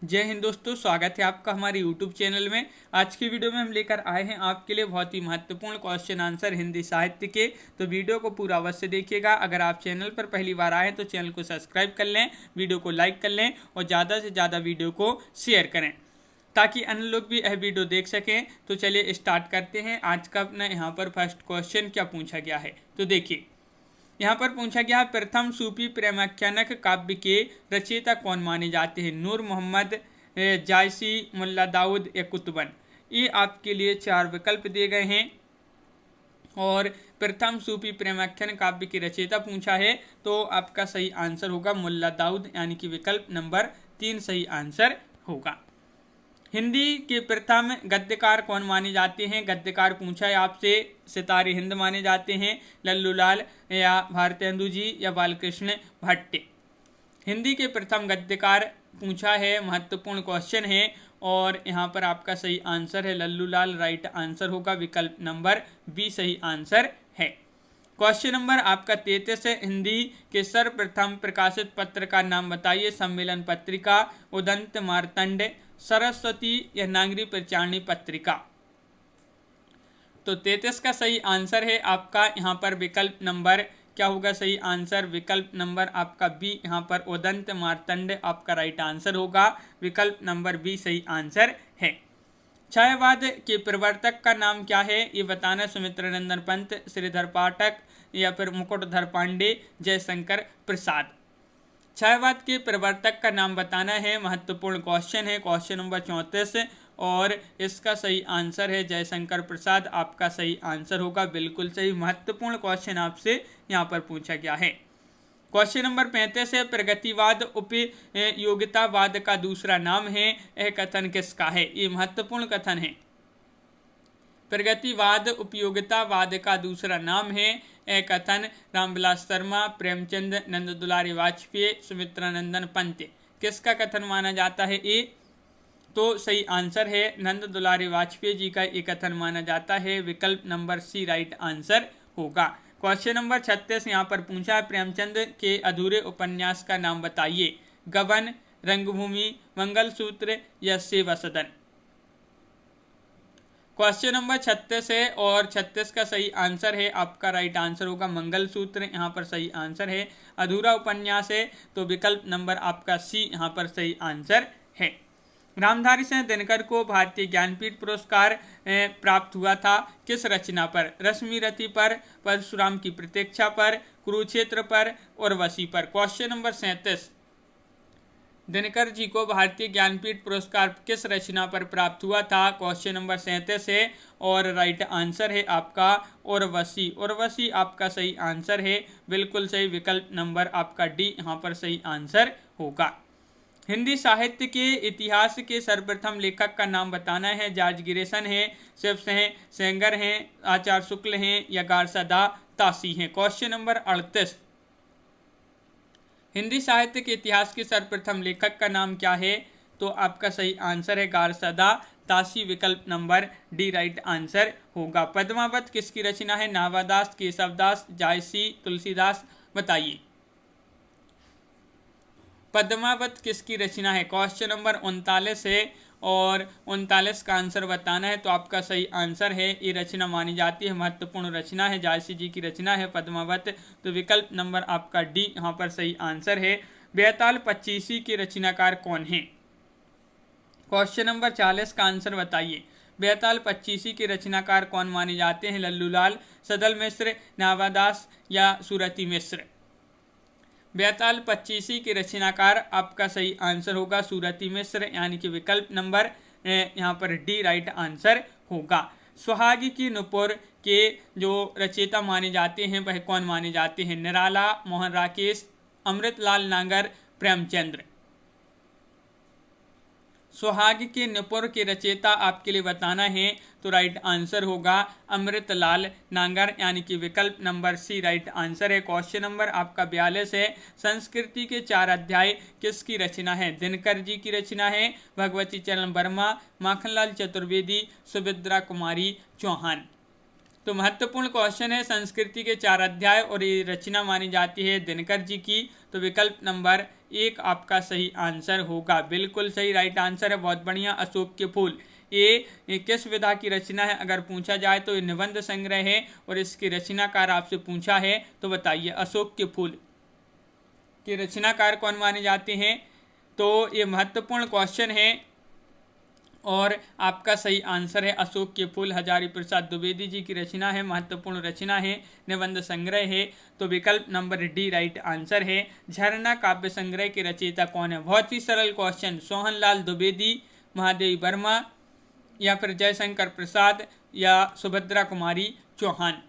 जय हिंद दोस्तों, स्वागत है आपका हमारे YouTube चैनल में। आज की वीडियो में हम लेकर आए हैं आपके लिए बहुत ही महत्वपूर्ण क्वेश्चन आंसर हिंदी साहित्य के। तो वीडियो को पूरा अवश्य देखिएगा। अगर आप चैनल पर पहली बार आए तो चैनल को सब्सक्राइब कर लें, वीडियो को लाइक कर लें और ज़्यादा से ज़्यादा वीडियो को शेयर करें ताकि अन्य लोग भी यह वीडियो देख सकें। तो चलिए स्टार्ट करते हैं। आज का अपना यहाँ पर फर्स्ट क्वेश्चन क्या पूछा गया है, तो देखिए यहाँ पर पूछा गया, प्रथम सूफी प्रेमाख्यानक काव्य के रचयिता कौन माने जाते हैं? नूर मोहम्मद, जायसी, मुल्ला दाऊद या कुतुबन। ये आपके लिए चार विकल्प दिए गए हैं और प्रथम सूफी प्रेमाख्यान काव्य के रचयिता पूछा है तो आपका सही आंसर होगा मुल्ला दाऊद, यानी कि विकल्प नंबर 3 सही आंसर होगा। हिंदी के प्रथम गद्यकार कौन माने जाते हैं? गद्यकार पूछा है आपसे, सितारे हिंद माने जाते हैं, लल्लू लाल या भारतेंदु जी या बालकृष्ण भट्ट। हिंदी के प्रथम गद्यकार पूछा है, महत्वपूर्ण क्वेश्चन है और यहाँ पर आपका सही आंसर है लल्लू लाल, राइट आंसर होगा, विकल्प नंबर बी सही आंसर है। क्वेश्चन नंबर आपका 33 है, हिंदी के सर्वप्रथम प्रकाशित पत्र का नाम बताइए। सम्मेलन पत्रिका, उदंत मार्तंड, सरस्वती या नागरी प्रचारणी पत्रिका। तो 33 का सही आंसर है आपका यहाँ पर विकल्प नंबर क्या होगा सही आंसर? विकल्प नंबर आपका बी, यहाँ पर उदंत मार्तंड आपका राइट आंसर होगा, विकल्प नंबर बी सही आंसर है। छायावाद के प्रवर्तक का नाम क्या है ये बताना। सुमित्रानंदन पंत, श्रीधर पाठक या फिर मुकुटधर पांडे, जयशंकर प्रसाद। छायावाद के प्रवर्तक का नाम बताना है, महत्वपूर्ण क्वेश्चन है, क्वेश्चन नंबर 34 और इसका सही आंसर है जयशंकर प्रसाद, आपका सही आंसर होगा, बिल्कुल सही। महत्वपूर्ण क्वेश्चन आपसे यहाँ पर पूछा गया है। क्वेश्चन नंबर 35 है, प्रगतिवाद उपयोगितावाद का दूसरा नाम है, यह कथन किसका है? ये महत्वपूर्ण कथन है। प्रगतिवाद उपयोगितावाद का दूसरा नाम है, यह कथन रामविलास शर्मा, प्रेमचंद, नंद दुलारी वाजपेयी, सुमित्रानंदन पंत। किसका कथन माना जाता है? ये तो सही आंसर है नंद दुलारी वाजपेयी जी का ये कथन माना जाता है, विकल्प नंबर सी राइट आंसर होगा। क्वेश्चन नंबर 36 यहाँ पर पूछा है, प्रेमचंद के अधूरे उपन्यास का नाम बताइए। गबन, रंगभूमि, मंगलसूत्र या सेवा सदन। क्वेश्चन नंबर 36 है और 36 का सही आंसर है आपका राइट आंसर होगा मंगलसूत्र, यहाँ पर सही आंसर है। अधूरा उपन्यास है तो विकल्प नंबर आपका सी यहाँ पर सही आंसर है। रामधारी सिंह दिनकर को भारतीय ज्ञानपीठ पुरस्कार प्राप्त हुआ था किस रचना पर? रश्मि रति पर, परशुराम की प्रतीक्षा पर, कुरुक्षेत्र पर, उर्वशी पर। क्वेश्चन नंबर 37, दिनकर जी को भारतीय ज्ञानपीठ पुरस्कार किस रचना पर प्राप्त हुआ था? क्वेश्चन नंबर 37 है और राइट आंसर है आपका उर्वशी। उर्वशी आपका सही आंसर है, बिल्कुल सही, विकल्प नंबर आपका डी यहाँ पर सही आंसर होगा। हिंदी साहित्य के इतिहास के सर्वप्रथम लेखक का नाम बताना है। जॉर्ज गिरिसन है, शिव सेंगर हैं, आचार्य शुक्ल हैं या गारसदा तासी हैं। क्वेश्चन नंबर 38, हिंदी साहित्य के इतिहास के सर्वप्रथम लेखक का नाम क्या है? तो आपका सही आंसर है गारसदा तासी, विकल्प नंबर डी राइट आंसर होगा। पद्मावत किसकी रचना है? नावादास, केशवदास, जायसी, तुलसीदास, बताइए। पद्मावत किसकी रचना है? क्वेश्चन नंबर 39 है और 39 का आंसर बताना है तो आपका सही आंसर है ये रचना मानी जाती है, महत्वपूर्ण रचना है, जायसी जी की रचना है पद्मावत, तो विकल्प नंबर आपका डी यहाँ पर सही आंसर है। बेताल पच्चीसी के रचनाकार कौन है? क्वेश्चन नंबर 40 का आंसर बताइए। बेताल पच्चीसी के रचनाकार कौन माने जाते हैं? लल्लू लाल, सदल मिश्र, नावादास या सूरती मिश्र। बेताल पच्चीसी के रचनाकार आपका सही आंसर होगा सूरती मिश्र, यानी कि विकल्प नंबर यहाँ पर डी राइट आंसर होगा। सुहाग की नुपुर के जो रचयिता माने जाते हैं वह कौन माने जाते हैं? निराला, मोहन राकेश, अमृतलाल नागर, प्रेमचंद्र। सुहाग के नुपुर के रचयिता आपके लिए बताना है तो राइट आंसर होगा अमृतलाल नागर, यानी कि विकल्प नंबर सी राइट आंसर है। क्वेश्चन नंबर आपका 42 है, संस्कृति के 4 अध्याय किसकी रचना है? दिनकर जी की रचना है, भगवती चरण वर्मा, माखनलाल चतुर्वेदी, सुभद्रा कुमारी चौहान। तो महत्वपूर्ण क्वेश्चन है, संस्कृति के 4 अध्याय और ये रचना मानी जाती है दिनकर जी की, तो विकल्प नंबर एक आपका सही आंसर होगा, बिल्कुल सही राइट आंसर है, बहुत बढ़िया। अशोक के फूल ये किस विधा की रचना है अगर पूछा जाए तो ये निबंध संग्रह है, और इसके रचनाकार आपसे पूछा है तो बताइए अशोक के फूल के रचनाकार कौन माने जाते हैं। तो ये महत्वपूर्ण क्वेश्चन है और आपका सही आंसर है अशोक के फूल। हजारी प्रसाद द्विवेदी जी की रचना है, महत्वपूर्ण रचना है, निबंध संग्रह है, तो विकल्प नंबर डी राइट आंसर है। झरना काव्य संग्रह के रचयिता कौन है, बहुत ही सरल क्वेश्चन, सोहनलाल द्विवेदी, महादेवी वर्मा, या फिर जयशंकर प्रसाद, या सुभद्रा कुमारी चौहान।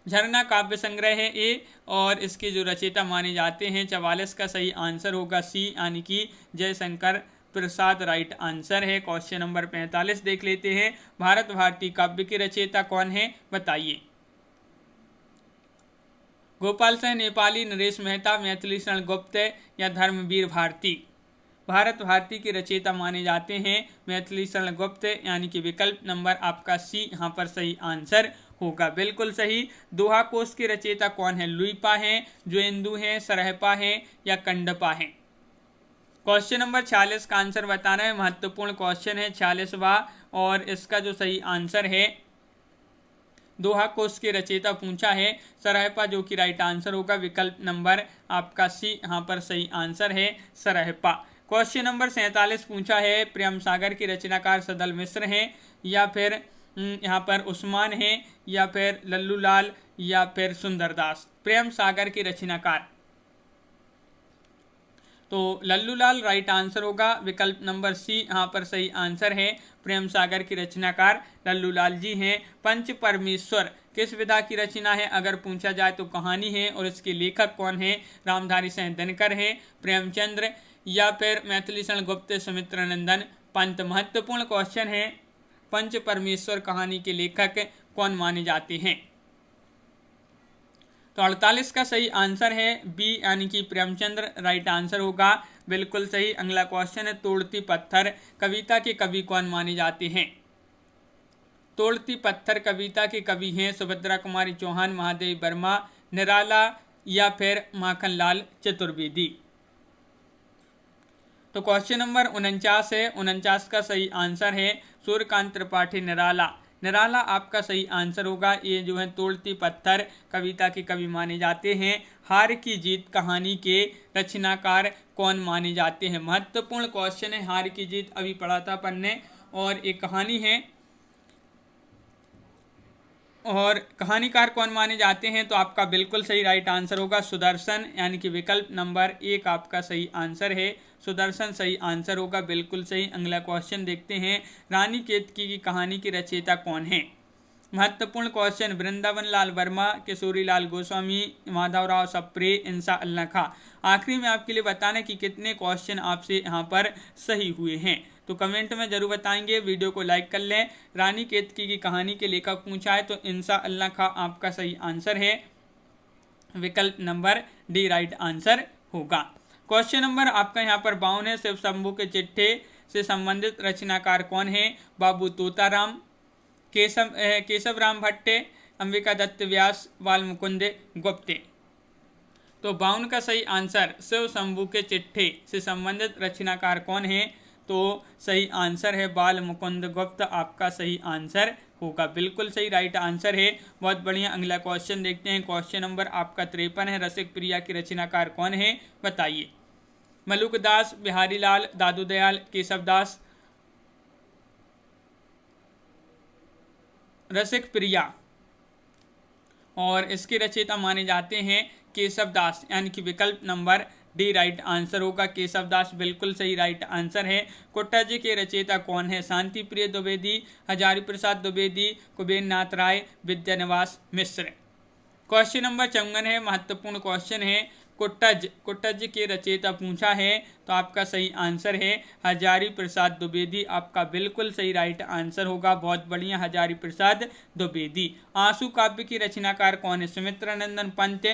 झरना काव्य संग्रह है ए, और इसके जो रचयिता माने जाते हैं 44 का सही आंसर होगा सी, यानी कि जयशंकर प्रसाद राइट आंसर है। क्वेश्चन नंबर 45 देख लेते हैं, भारत भारती काव्य के रचयिता कौन है बताइए। गोपाल सिंह नेपाली, नरेश मेहता, मैथिली शरण गुप्त, या धर्मवीर भारती। भारत भारती के रचयिता माने जाते हैं मैथिली शरण गुप्त, यानी कि विकल्प नंबर आपका सी यहाँ पर सही आंसर होगा, बिल्कुल सही। दोहा कोश के रचयिता कौन है, लुइपा है, ज्वेंदु है, सरहपा है, या कंडपा है। क्वेश्चन नंबर 46 का आंसर बताना है, महत्वपूर्ण क्वेश्चन है 46वां, और इसका जो सही आंसर है दोहा कोश के रचयिता पूछा है सरहपा, जो कि राइट आंसर होगा, विकल्प नंबर आपका सी यहाँ पर सही आंसर है सरहपा। क्वेश्चन नंबर 47 पूछा है प्रेम सागर के रचनाकार सदल मिश्र हैं, या फिर यहाँ पर उस्मान है, या फिर लल्लू लाल, या फिर सुंदरदास। प्रेम सागर के रचनाकार तो लल्लू लाल राइट आंसर होगा, विकल्प नंबर सी यहाँ पर सही आंसर है। प्रेम सागर की रचनाकार लल्लू लाल जी हैं। पंच परमेश्वर किस विधा की रचना है अगर पूछा जाए तो कहानी है, और इसके लेखक कौन है, रामधारी सिंह दिनकर है, प्रेमचंद्र, या फिर मैथिली शरण गुप्त, सुमित्रानंदन पंत। महत्वपूर्ण क्वेश्चन है, पंच परमेश्वर कहानी के लेखक कौन माने जाते हैं। तो 48 का सही आंसर है बी, यानी कि प्रेमचंद्र राइट आंसर होगा, बिल्कुल सही। अगला क्वेश्चन है तोड़ती पत्थर कविता के कवि कौन माने जाते हैं। तोड़ती पत्थर कविता के कवि हैं सुभद्रा कुमारी चौहान, महादेवी वर्मा, निराला, या फिर माखनलाल चतुर्वेदी। तो क्वेश्चन नंबर 49 है, 49 का सही आंसर है सूर्यकांत त्रिपाठी निराला। निराला आपका सही आंसर होगा। ये जो है तोड़ती पत्थर कविता के कवि माने जाते हैं। हार की जीत कहानी के रचनाकार कौन माने जाते हैं। महत्वपूर्ण क्वेश्चन है, हार की जीत अभी पढ़ा था अपन ने, और एक कहानी है, और कहानीकार कौन माने जाते हैं। तो आपका बिल्कुल सही राइट आंसर होगा सुदर्शन, यानी कि विकल्प नंबर 1 आपका सही आंसर है। सुदर्शन सही आंसर होगा, बिल्कुल सही। अगला क्वेश्चन देखते हैं, रानी केतकी की कहानी की रचयिता कौन है। महत्वपूर्ण क्वेश्चन, वृंदावन लाल वर्मा, किशोरी लाल गोस्वामी, माधवराव सप्रे, इंसा अल्लाह खां। आखिरी में आपके लिए बताना कि कितने क्वेश्चन आपसे यहाँ पर सही हुए हैं, तो कमेंट में जरूर बताएंगे। वीडियो को लाइक कर लें। रानी केतकी की कहानी के लेखक पूछा है तो इंसा अल्लाह खां आपका सही आंसर है, विकल्प नंबर डी राइट आंसर होगा। क्वेश्चन नंबर आपका यहाँ पर 52 है, शिव शंभू के चिट्ठे से संबंधित रचनाकार कौन है। बाबू तोताराम, केशव राम भट्टे, अंबिका दत्त व्यास, बाल मुकुंद गुप्ते। तो 52 का सही आंसर शिव शंभू के चिट्ठे से संबंधित रचनाकार कौन है। तो सही आंसर है बाल मुकुंद गुप्त, आपका सही आंसर होगा, बिल्कुल सही राइट आंसर है। बहुत बढ़िया। अगला क्वेश्चन देखते हैं, क्वेश्चन नंबर आपका 53 है, रसिक प्रिया की रचनाकार कौन है बताइए। मलुकदास, बिहारी लाल, दादू दयाल, केशव दास। रसिक प्रिया, और इसके रचयिता माने जाते हैं केशव दास, यानी कि विकल्प नंबर डी राइट आंसर होगा, केशव दास बिल्कुल सही राइट आंसर है। कुट्टाजी के रचयिता कौन है। शांति प्रिय द्विवेदी, हजारी प्रसाद द्विवेदी, कुबेर नाथ राय, विद्यानिवास मिश्र। क्वेश्चन नंबर 54 है, महत्वपूर्ण क्वेश्चन है। कुट्टज के रचयिता पूछा है तो आपका सही आंसर है हजारी प्रसाद द्विवेदी, आपका बिल्कुल सही राइट आंसर होगा। बहुत बढ़िया, हजारी प्रसाद द्विवेदी। आंसू काव्य की रचनाकार कौन है। सुमित्रानंदन पंत,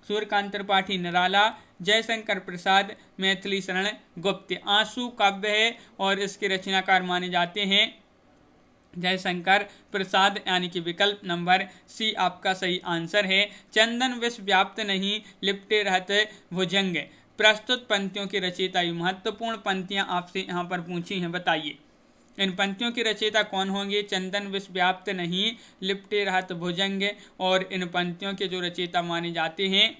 सूर्यकांत त्रिपाठी निराला, जयशंकर प्रसाद, मैथिली शरण गुप्त। आंसू काव्य है और इसके रचनाकार माने जाते हैं जयशंकर प्रसाद, यानी कि विकल्प नंबर सी आपका सही आंसर है। चंदन विश्व व्याप्त नहीं, लिपटे रहते भुजंग। प्रस्तुत पंक्तियों के रचयिता। ये महत्वपूर्ण पंक्तियां आपसे यहाँ पर पूछी हैं, बताइए इन पंक्तियों के रचयिता कौन होंगे। चंदन विश्व व्याप्त नहीं लिपटे रहत भुजंग, और इन पंक्तियों के जो रचयिता माने जाते हैं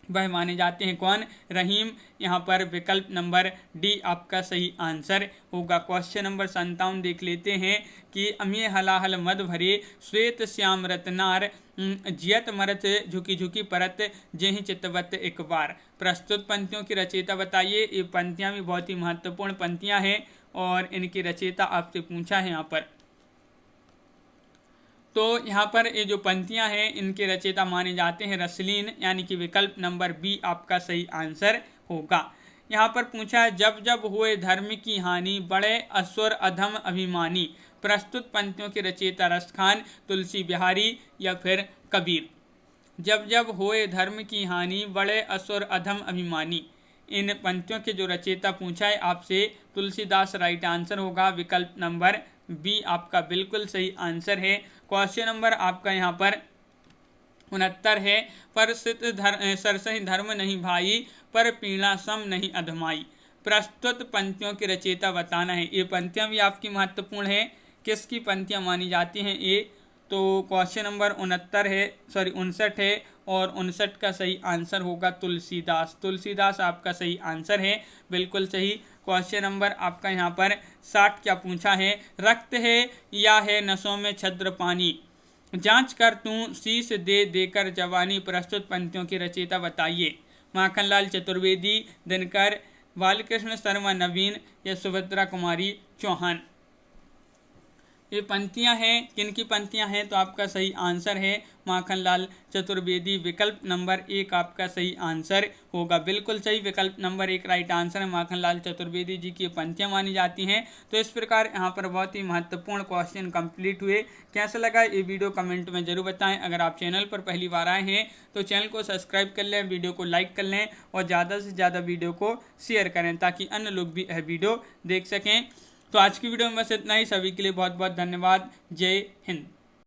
वह माने जाते हैं कौन, रहीम। यहाँ पर विकल्प नंबर डी आपका सही आंसर होगा। क्वेश्चन नंबर 57 देख लेते हैं कि अमीय हलाहल मद भरे श्वेत श्याम रत्नार जियत मरत झुकी झुकी परत जेहि चितवत एक बार। प्रस्तुत पंक्तियों की रचयिता बताइए। ये पंक्तियाँ भी बहुत ही महत्वपूर्ण पंक्तियाँ हैं और इनकी रचयिता आपसे पूछा है यहाँ पर। तो यहाँ पर ये जो पंक्तियाँ हैं इनके रचयिता माने जाते हैं रसलीन, यानी कि विकल्प नंबर बी आपका सही आंसर होगा। यहाँ पर पूछा है जब जब हुए धर्म की हानि बड़े असुर अधम अभिमानी। प्रस्तुत पंक्तियों के रचयिता रसखान, तुलसी बिहारी या फिर कबीर। जब जब हुए धर्म की हानि बड़े असुर अधम अभिमानी, इन पंक्तियों के जो रचयिता पूछा है आपसे तुलसीदास राइट आंसर होगा। विकल्प नंबर बी आपका बिल्कुल सही आंसर है। क्वेश्चन नंबर आपका यहाँ पर 69 है। पर सरसहि धर्म नहीं भाई पर पीड़ा सम नहीं अधमाई। प्रस्तुत पंक्तियों के रचयिता बताना है। ये पंक्तियाँ भी आपकी महत्वपूर्ण है। किसकी पंक्तियाँ मानी जाती हैं ये, तो क्वेश्चन नंबर 59 है और 59 का सही आंसर होगा तुलसीदास। तुलसीदास आपका सही आंसर है, बिल्कुल सही। क्वेश्चन नंबर आपका यहाँ पर 60 क्या पूछा है, रक्त है या है नसों में छद्र पानी, जांच कर तू शीश दे देकर जवानी। प्रस्तुत पंक्तियों की रचयिता बताइए। माखनलाल चतुर्वेदी, दिनकर, बालकृष्ण शर्मा नवीन या सुभद्रा कुमारी चौहान। ये पंक्तियां हैं, किनकी पंक्तियां हैं, तो आपका सही आंसर है माखनलाल चतुर्वेदी। विकल्प नंबर 1 आपका सही आंसर होगा, बिल्कुल सही। विकल्प नंबर 1 राइट आंसर है। माखनलाल चतुर्वेदी जी की पंक्तियां मानी जाती हैं। तो इस प्रकार यहाँ पर बहुत ही महत्वपूर्ण क्वेश्चन कंप्लीट हुए। कैसा लगा ये वीडियो कमेंट में जरूर बताएं। अगर आप चैनल पर पहली बार आए हैं तो चैनल को सब्सक्राइब कर लें, वीडियो को लाइक कर लें और ज़्यादा से ज़्यादा वीडियो को शेयर करें ताकि अन्य लोग भी यह वीडियो देख सकें। तो आज की वीडियो में बस इतना ही। सभी के लिए बहुत बहुत धन्यवाद। जय हिंद।